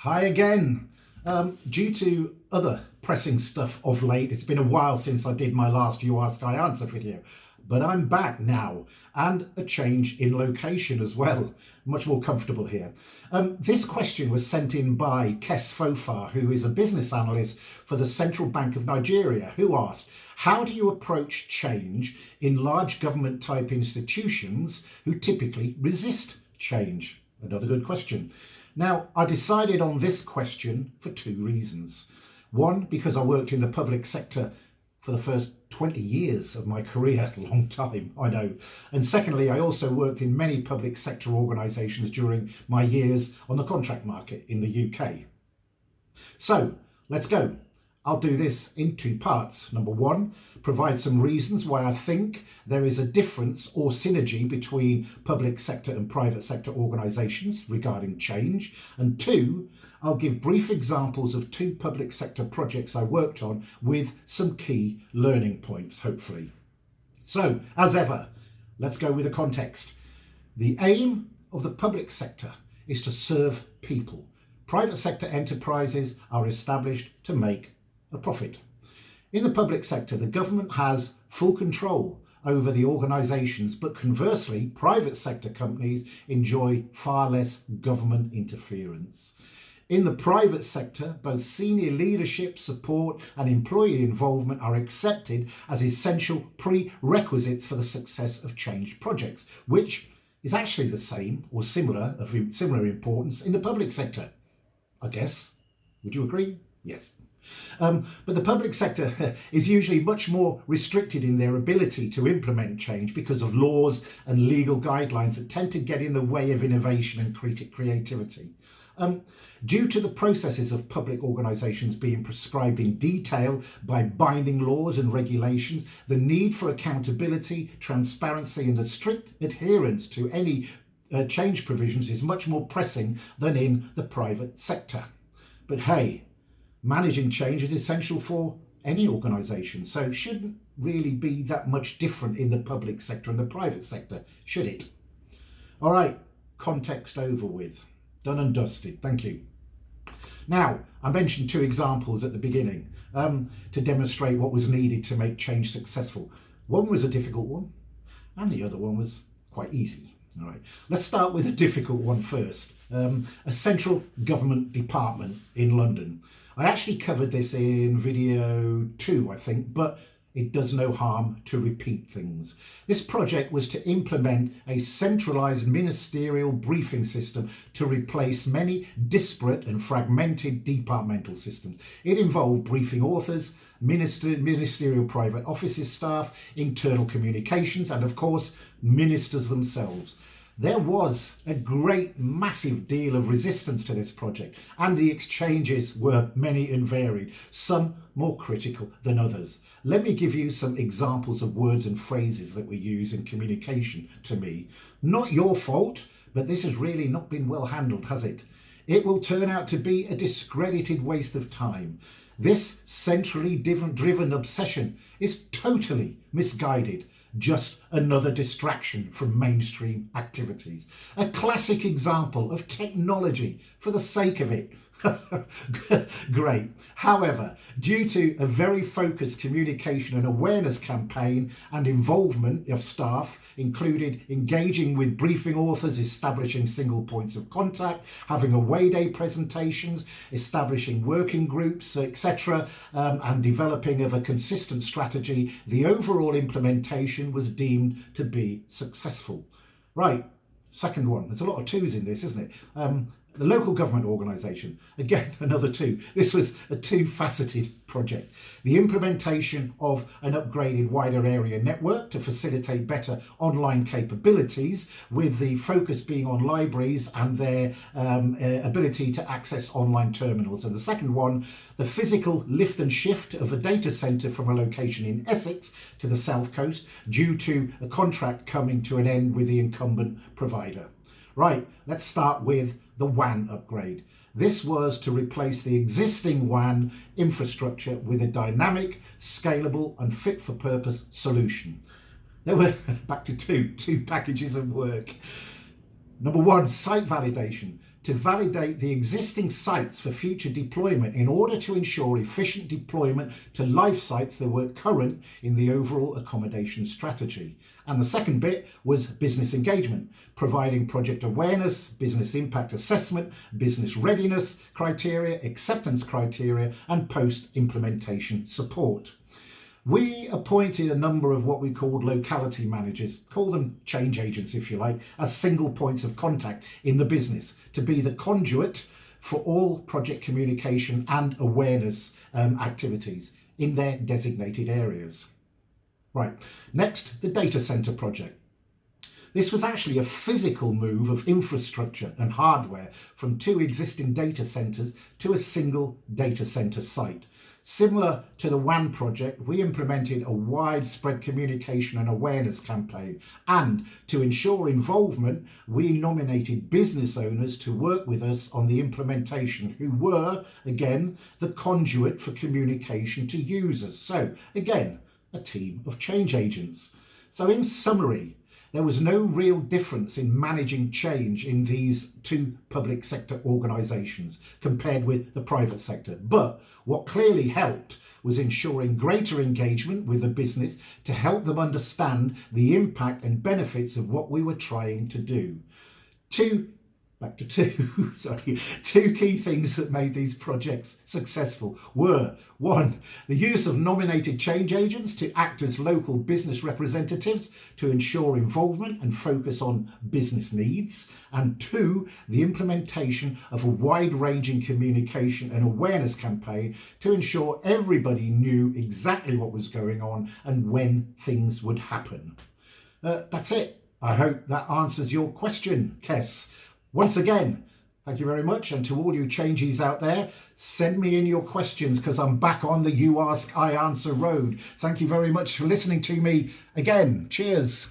Hi again. Due to other pressing stuff of late, it's been a while since I did my last UAsk I Answer video, but I'm back now, and a change in location as well. Much more comfortable here. This question was sent in by Kess Fofah, who is a business analyst for the Central Bank of Nigeria, who asked, how do you approach change in large government type institutions who typically resist change? Another good question. Now, I decided on this question for two reasons. One, because I worked in the public sector for the first 20 years of my career, a long time, I know. And secondly, I also worked in many public sector organisations during my years on the contract market in the UK. So, let's go. I'll do this in two parts. Number one, provide some reasons why I think there is a difference or synergy between public sector and private sector organisations regarding change. And two, I'll give brief examples of two public sector projects I worked on with some key learning points, hopefully. So, as ever, let's go with the context. The aim of the public sector is to serve people. Private sector enterprises are established to make a profit. In the public sector, the government has full control over the organisations, but conversely, private sector companies enjoy far less government interference. In the private sector, both senior leadership support and employee involvement are accepted as essential prerequisites for the success of change projects, which is actually the same or similar importance in the public sector, I guess. Would you agree? Yes. But the public sector is usually much more restricted in their ability to implement change because of laws and legal guidelines that tend to get in the way of innovation and creativity. Due to the processes of public organisations being prescribed in detail by binding laws and regulations, the need for accountability, transparency and the strict adherence to any change provisions is much more pressing than in the private sector. But hey, managing change is essential for any organisation, so it shouldn't really be that much different in the public sector and the private sector, should it? All right, context over with. Done and dusted, thank you. Now, I mentioned two examples at the beginning to demonstrate what was needed to make change successful. One was a difficult one, and the other one was quite easy. All right, let's start with a difficult one first. A central government department in London. I actually covered this in video 2, I think, but it does no harm to repeat things. This project was to implement a centralised ministerial briefing system to replace many disparate and fragmented departmental systems. It involved briefing authors, ministerial private offices staff, internal communications, and of course, ministers themselves. There was a great, massive deal of resistance to this project, and the exchanges were many and varied, some more critical than others. Let me give you some examples of words and phrases that we use in communication to me. Not your fault, but this has really not been well handled, has it? It will turn out to be a discredited waste of time. This centrally driven obsession is totally misguided. Just another distraction from mainstream activities. A classic example of technology for the sake of it. Great. However, due to a very focused communication and awareness campaign and involvement of staff, included engaging with briefing authors, establishing single points of contact, having away day presentations, establishing working groups, etc., and developing of a consistent strategy, the overall implementation was deemed to be successful. Right, second one. There's a lot of twos in this, isn't it? The local government organisation, again, another two. This was a two-faceted project. The implementation of an upgraded wider area network to facilitate better online capabilities, with the focus being on libraries and their ability to access online terminals. And the second one, the physical lift and shift of a data centre from a location in Essex to the South Coast due to a contract coming to an end with the incumbent provider. Right, let's start with the WAN upgrade. This was to replace the existing WAN infrastructure with a dynamic, scalable and fit for purpose solution. There were, back to two packages of work. Number one, site validation. to validate the existing sites for future deployment in order to ensure efficient deployment to live sites that were current in the overall accommodation strategy. And the second bit was business engagement, providing project awareness, business impact assessment, business readiness criteria, acceptance criteria, and post-implementation support. We appointed a number of what we called locality managers, call them change agents if you like, as single points of contact in the business to be the conduit for all project communication and awareness activities in their designated areas. Right, next, the data center project. This was actually a physical move of infrastructure and hardware from 2 existing data centers to a single data center site. Similar to the WAN project, we implemented a widespread communication and awareness campaign, and to ensure involvement, we nominated business owners to work with us on the implementation, who were, again, the conduit for communication to users. So, again, a team of change agents. So in summary, there was no real difference in managing change in these 2 public sector organisations compared with the private sector. But what clearly helped was ensuring greater engagement with the business to help them understand the impact and benefits of what we were trying to do. Two key things that made these projects successful were: 1, the use of nominated change agents to act as local business representatives to ensure involvement and focus on business needs, and 2, the implementation of a wide-ranging communication and awareness campaign to ensure everybody knew exactly what was going on and when things would happen. That's it. I hope that answers your question, Kess. Once again, thank you very much. And to all you changes out there, send me in your questions because I'm back on the UAsk I Answer road. Thank you very much for listening to me again. Cheers.